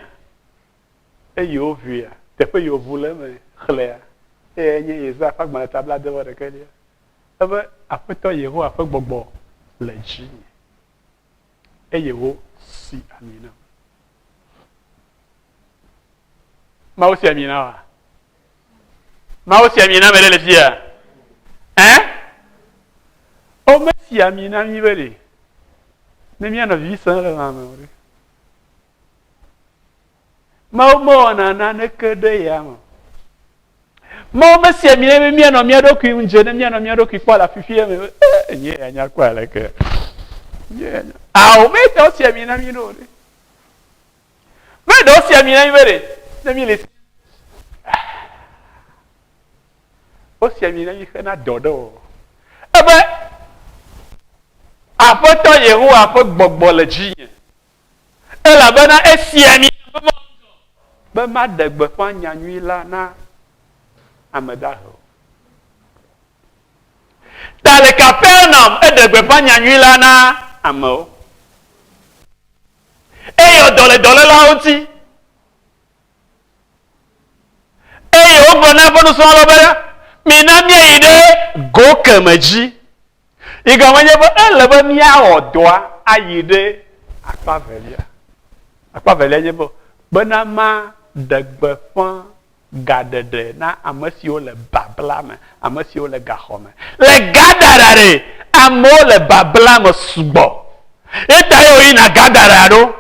eye ovia tepe yo vule me khleya nye Isaiah fait agban le tabla devoir de keliam ebe apeto Yehowa fe gbogbo le ji eyewo si amina ma aussi amina wa ma aussi amina me le fia o me si amina mi bele ne mi ana vi san la ma ori ma mo na ne kede ya mo me si amina me mi ana mi ado ku nje ne mi ana mi ado ku kwa la fifie me nye anya kwa la ke nye o me to si amina mi no ri me do si amina mi bele ne mi le o si amina mi kana dodo ebe apoto Yehowa apo gbogbo le ji ela bana esi amina be ma degbe fa nyanyui la na amedaho dale Capernaum edegbe fa nyanyui la na amo eyo dole la oti eyo ogbona bonu so lo bere mina mi ide go kamaji igamanye bo elebe mi aodoa ayide akpa velia nyebo bena ma degbe fa gadede na amasio le babla me amasio le gahome le gadarare amo le babla me subo eta yo ina gadararo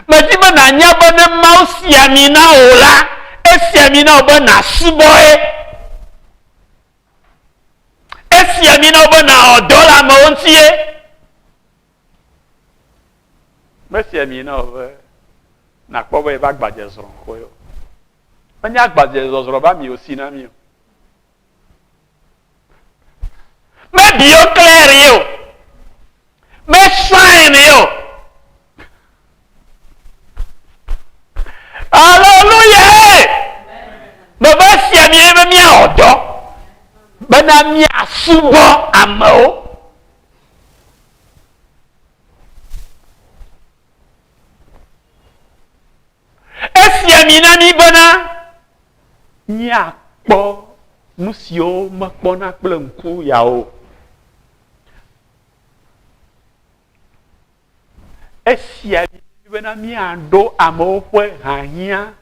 majima na nya bene mausi amina ola esi amina obena suboe esi amina obena odola mo ontie mesi amina obe na kpobo e bagbaje zoro koyo onye agbaje zoro ba mi osi na mi o me bio clear yo me shine yo hallelujah baba si amina mi odo bana mi asubo amo esi amina mi bana ni akpo musio makpo na kplenku yao esi amina bana mi ando amo pwe hanya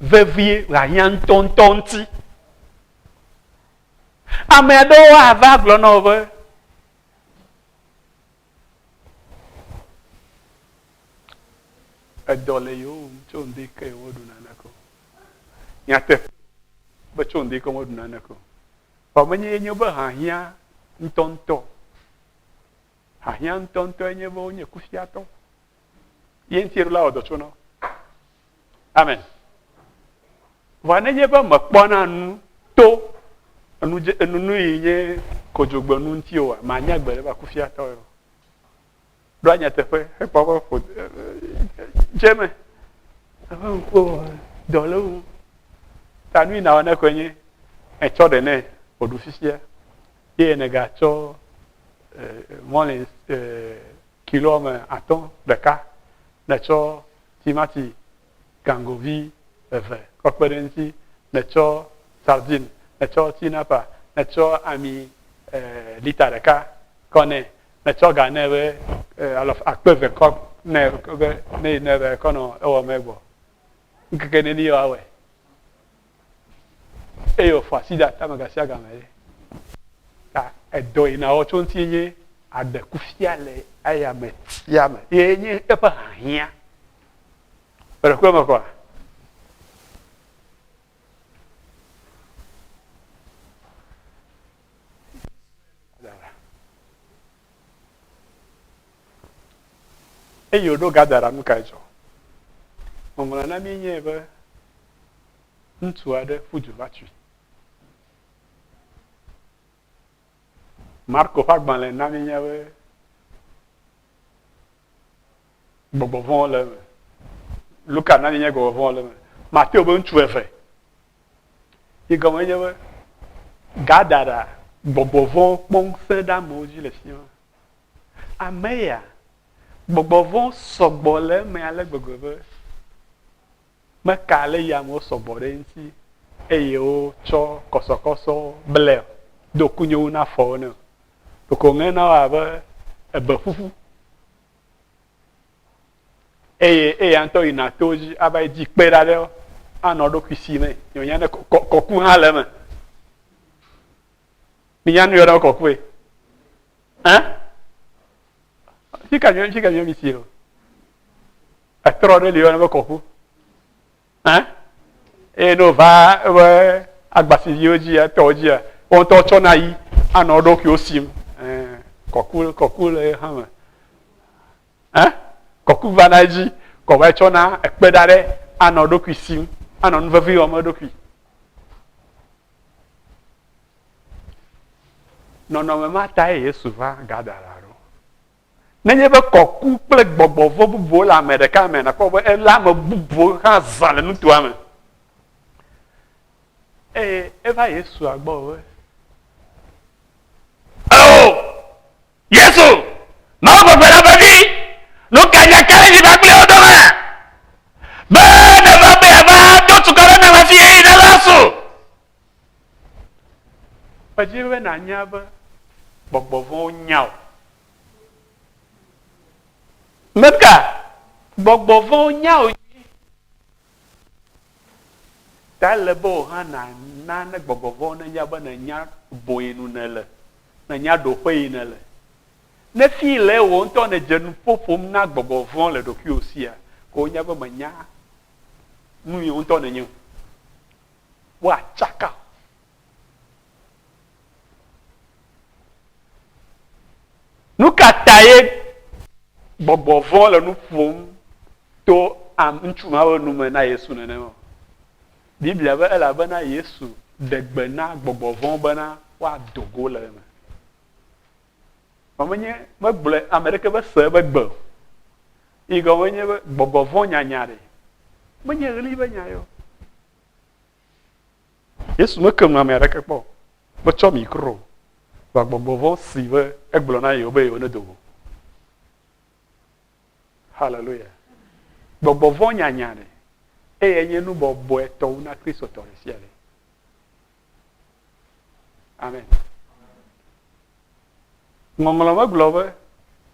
vevie hanya ntontonti amedo ava glonove edole yo chonde ke woduna nako nyate ba chonde ko woduna nako pa menye nyoba hahia ntonto enye bo nye kufiato yen tirla odochono amen vanenye ba makpona nu to anu yenye kojogbo nu ntio ma nya gbere ba kufiato yo do anya tefe e pa ba fo jeme ko dolo tanu na ona kwenye e chode ne odufisia ye ne ga cho mon kilome aton de ka na cho timati gangovi eve kokpedensi na cho sardine na cho tinapa na cho ami lita de ka kone na cho ganeve alof akpeve kok ne kono ewo megbo nkeke ne ni awe eyo fasida tamagasia gamele ta edo ina o chontinye adekufiale ayame yame yenye epa hia pero como kwa eyo do gadara mkajo omona na minye be ntu ade fuju batri Marco Pagban na minye be bobo von le Luka na minye go von le Matteo be ntu efe igomenye be gadara bobo von pon se da moji le fion ameya gbogbo vɔn sɔgbɔ le eme ale gbegbe be meka le yame sɔgbɔ ɖe ŋuti eye wotsɔ kɔsɔkɔsɔ ble do kunyewo na afɔwo ne doko ŋe na wo abe ebe ƒuƒu eye eya ŋutɔ yina to dzi ava yi dzi kpe ɖa ɖe anɔ ɖokui si me nyonya ne kɔku hã le me minya nu yɔ ɖe kɔkue Fica mi siro. A trore li ona koku. E no va agbasi yoji a toji a. On to chona yi ano do ki osim. Koku le hama. Koku vanaji ko va chona e pedare ano do ki sim. Ano nvavi o mo do ki. No me mata e Yesu va gadara. Nenye be kɔku kple gbɔgbɔvɔ bubuwo le ame ɖeka me nakpɔ be ele ame bubuwo hã zã le nutoa me eye eva Yesua gbɔ be Yesu mawo gbegbe la vevi nu kanya kele dzi va kple wo dome be ne va be ava do tukɔ ɖe ne me fi eyi ne la so edzi be nanya be gbɔgbɔvɔwo nya o meka gbɔgbɔ vɔ nya o ta le be o hã na ne gbɔgbɔ vɔ ne nya be ne nya boyinu ne le ne nya ɖoƒe yi ne le ne fi le wo ŋutɔ ne dze nu ƒoƒom na gbɔgbɔ vɔ le ɖokui sia ko nya be me nya nu yi ŋutɔ ne nye wo atsaka nu kata ye gbɔgbɔ vɔ le nu ƒom to ŋutsu ma be nume na Yesu nenema Biblia be elabena Yesu ɖe gbe na gbɔgbɔ vɔ bena woado go le eme menye megblɔ ame ɖeke be se be gbe yi gɔme nye be gbɔgbɔ vɔ nyanya ɖe menye ɣli be nya yo Yesu meke nu ame ɖeke kpɔ metsɔ mikro va gbɔgbɔ vɔ si be egblɔ na yewo be yewo ne do go Hallelujah. Gbɔgbɔ vɔ nyanya ɖe eye nye nu bɔbɔe tɔwu na Kristo tɔ ɖe sia ɖe. Amen. Ŋɔŋlɔ megblɔ be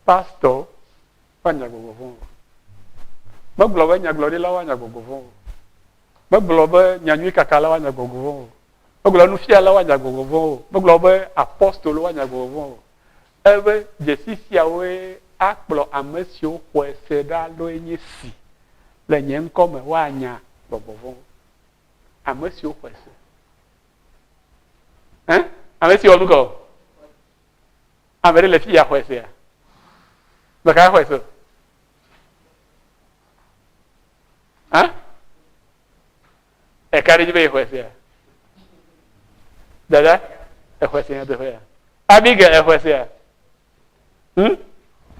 pastor woanya gbɔgbɔ vɔ o. Megblɔ be nyagblɔɖila woanya gbɔgbɔ vɔ o. Megblɔ be nyanyui kakala woanya gbɔgbɔ vɔ o. Megblɔ nufiala woanya gbɔgbɔ vɔ o. Megblɔ be apostolo woanya gbɔgbɔ vɔ o. Ebe dzesi siawoe akplɔ ame siwo xɔe se ɖa loe nye si le nye ŋkɔ me woanya gbɔgbɔ vɔ ame siwo xɔe se ame siwo nu kɔ ame ɖe le fi ya xɔe sea ɖeka xɔe se eka ɖe dzi be xɔe sea dada exɔe se nya teƒe ya Abigail exɔe sea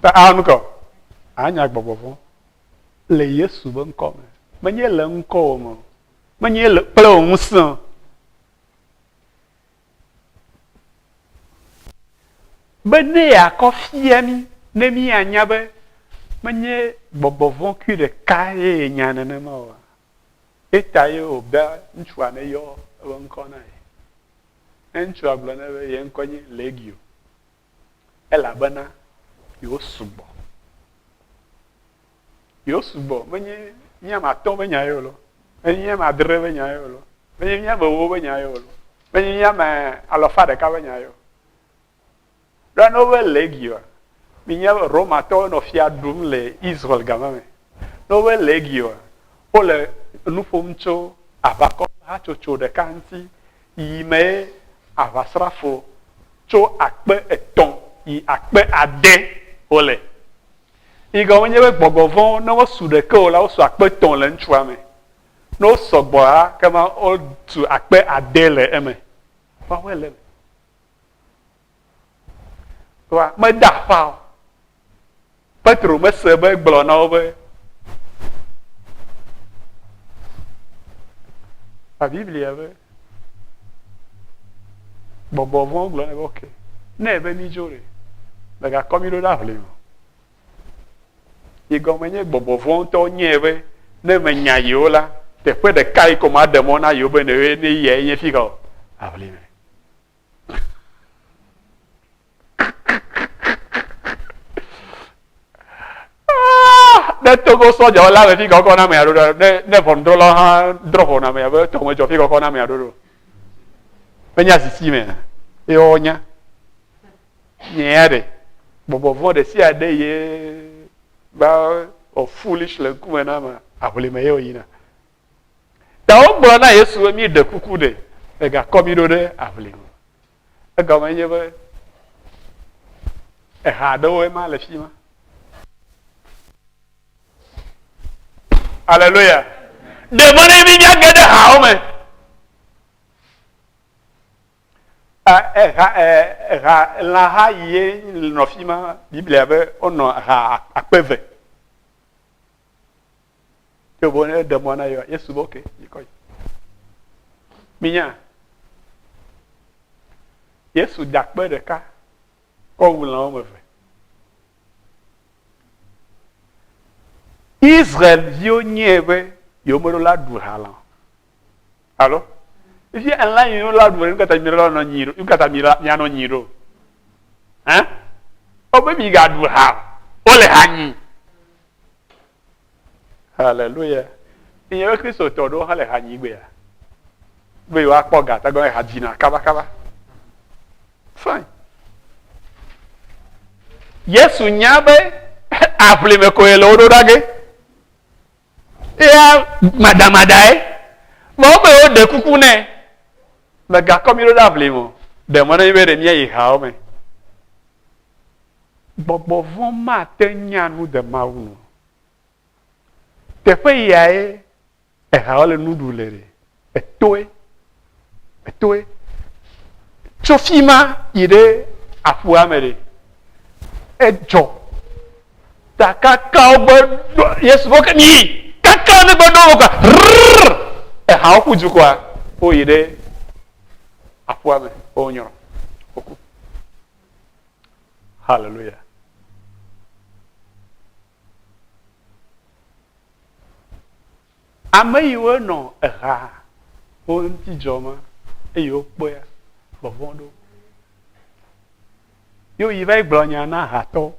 ta anu kɔ anya gbɔgbɔ vɔ le Yesu be ŋkɔ me menye le ŋkɔ o me menye le kple o ŋusẽ be ne yakɔ fia mi ne mi anya be menye gbɔgbɔ vɔ kui ɖeka ye nya nenema o eta ye o be ŋutsua ne yɔ ebe ŋkɔ na ye ŋutsua gblɔ ne be ye ŋkɔ nye Legio elabena yewo sugbɔ yo subo menye nyama ton be nya yo lo menye nyama dre be nya yo lo menye nyama wo be nya yo lo menye nyama alofa de ka be nya yo dan over legio minya Roma to no fia dum le Israel gamame no we legio ole nu fomcho abako ha chocho de kanti ime avasrafo cho akpe eton i akpe ade ole iga onye we gbogovon no wo su de ko la wo su akpe ton le nchua me no sogbo ha kama o tu akpe ade le eme wa wele wa me da fa Petro me se be gblo na obe la Bible avait bobo von glo na okay na ebe ni jore daga komiro da vle y gomenye bobo von to nyebe na menya yola después de kai como ademona yo be ne ni ye yen figo avle ne togo so jo la fi ko na me ado ne fondro la ha dropo na me ado to mo jo fi ko na me ado penya sisi me e onya nyere bobo vo de si ade ye ba o foolish le ku na ma abule me yo yina ta o gbo na Yesu mi de kuku de e ga komi do de abule e ga me ye be e ha do e ma le fi ma Alléluia. Demandez mi bien gade haome. La ha ye no fima Bible ave ono ha akpeve. Te bonne demanda yo Yesu boke ikoy. Minya. Yesu dakpe de ka. Ko wulan o me fe. Israël vio nyebe yo mo la du hala allo ifi en la yo la du ngata mira no nyiro ngata mira nya no nyiro hein o be mi ga du ha o le hanyi hallelujah iye Kristo to do ha le hanyi gbe ya be wa po ga ta go ha jina kaba fine Yesu nyabe appelé me ko elo do dage ya madamadae mo be o de kuku ne me ga komi do appelé mo de mo na ibe de nya yi ha o me bobo von ma te nya nu de ma unu te fe ya e ha o le nu du le etoe chofima ire afu amere ejo ta ka obo Yesu boka ni kaka ne bodo boka e ha oku jukwa o ire afu ame o nyoro oku hallelujah AMEHI we no ha o nti joma e yo poya bovondo yo yi vai blonya na hato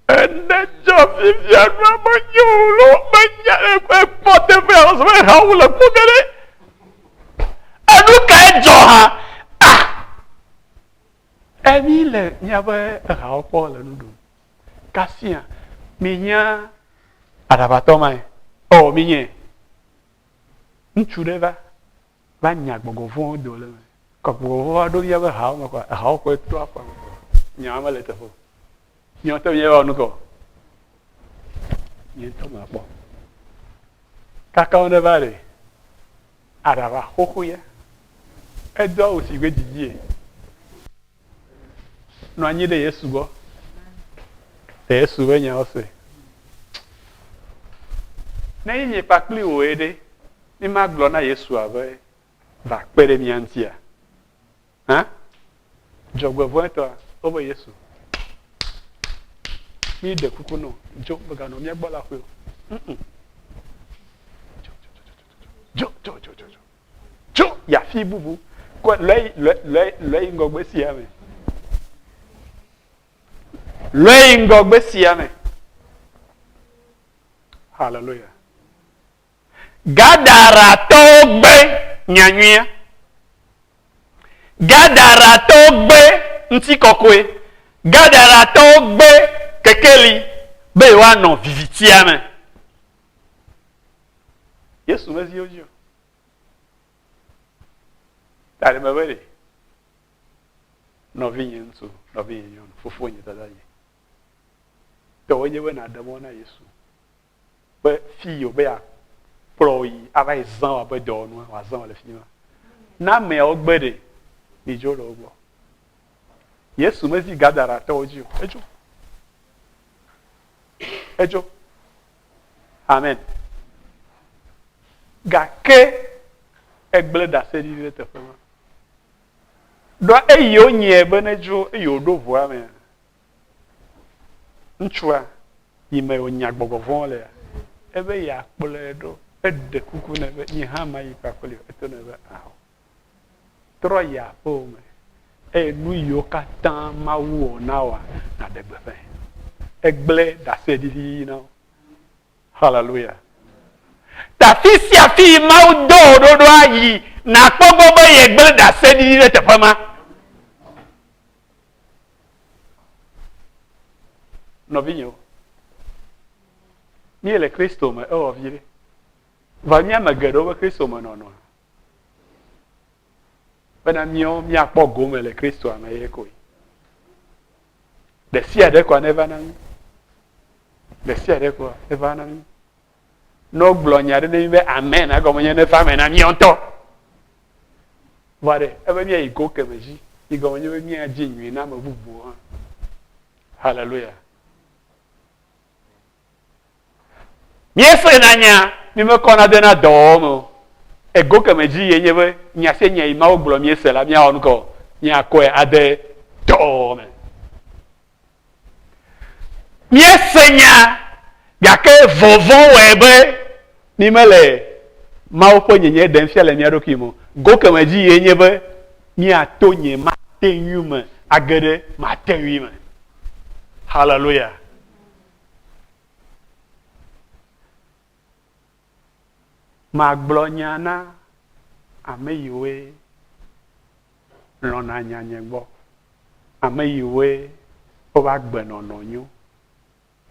ende jofi via no manyulo manya e pote veros we haula pugere anu ka joha ah emile nyabe ha opo le nudu kasia minya arabatoma o minye nchureva banya gbogovon do le ko gbogovon do yabe ha o ko ha o ko to apa nyama le tefo nyo to ye onu ko ni to ma po kaka on vale araba hokuya edo osi gbe Didier no anyi de Yesu go de Yesu we nya ose na yin pa kli o ede ni ma glo na Yesu ave va pere mi antia hein jogwe vo to obo Yesu mi de kuku no jo baga no mi agba la fe jo ya fi bubu ko le ngogbe si ame le ngogbe si ame Hallelujah. Gadara togbe nyanyuya. Gadara togbe ntikokwe. Gadara togbe kekeli. Be wa non vivitiame. Yesu mezi ojo. Tale mabere. No vinyenso, no vinyen, fofonye tadaye. To wenye we na demo na Yesu. Be fiyo be a proyi aba izan wa be do no wa zan le fiyo. Na me ogbede ni jo lo gbo. Yesu mezi gadara to ojo. Ejo. Amen. Gake egble da se di te fema. Do eyo nye benejo eyo do voa me. Nchua yime onya gbogovon le. Ebe ya kpole do ede kuku na be nyi ha ma yi pakole eto na be aho. Tro ya po me. E nu yo katan ma wo na wa na de gbe fe. Egble da se di na. Hallelujah. Ta fisi afi ma do ayi na kpogbo be egble da se di le te fama. Novinho. Ni ele Cristo ma o vire. Va mi amagado be Cristo ma no. Bana mio mi akpogo me le Cristo ama yeko. De sia de kwa neva na mi. De sia de kwa eva na mi. No glonya de be amen agomo nye ne fa me na mi onto. Vare, ebe mi iko kemeji. Igomo nye be mi ajinwi na ma bubu ha. Hallelujah. Miese nanya mi me kona de na domo. Ego kemeji yenye be nya se nya ima oglo miese la mi onko. Nya ko ade domo. Miese nya yake vovon webe ni mele ma opo nyenye den fiale mi adokimo. Go kemeji yenye be mi atonye ma tenyume agede ma tenyume. Hallelujah. Magblɔnya na ame yiwo lɔna nyanye gbɔ, ame yiwo woba gbenɔnɔ nyo,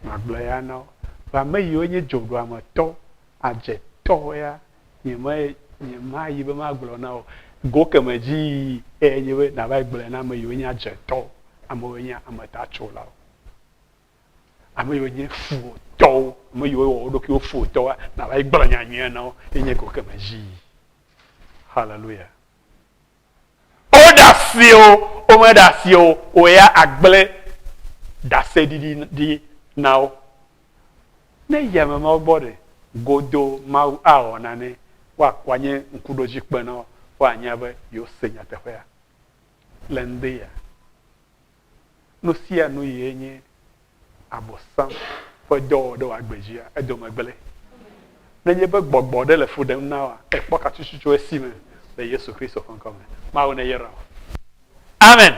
magblɔ ya na wo. Ame yiwo nye dzoɖoametɔ, adzetɔ ya, nyema yi be magblɔ na wo. Go keme dzi nye be nava gblɔ na ame yiwo nye adzetɔ, amewo nye ametatsola, ame yiwo nye fuotɔwo, ame yiwo wɔ wo ɖokuiwo fuotɔwa, nava gblɔ nyanyuie na wo, enye go keme dzi. Hallelujah. O da si o, o me da si o, o ya agble da se di na wo. Ne yeme ma gbɔ de godo ma awɔ nane wa nye ŋkuɖodzi kpe na wo, wa nya be yewo se nyateƒea le ŋde ya. Nu sia nu ye nye abosam ƒe dɔwɔ ɖe wòagbe dzia edome gblẽ. Nenye be gbɔgbɔ ɖe le fu ɖem na wa, ekpɔ katsutsu tso esi me le Yesu Kristo ƒe ŋkɔ me. Mawu ne yera wo. Amen.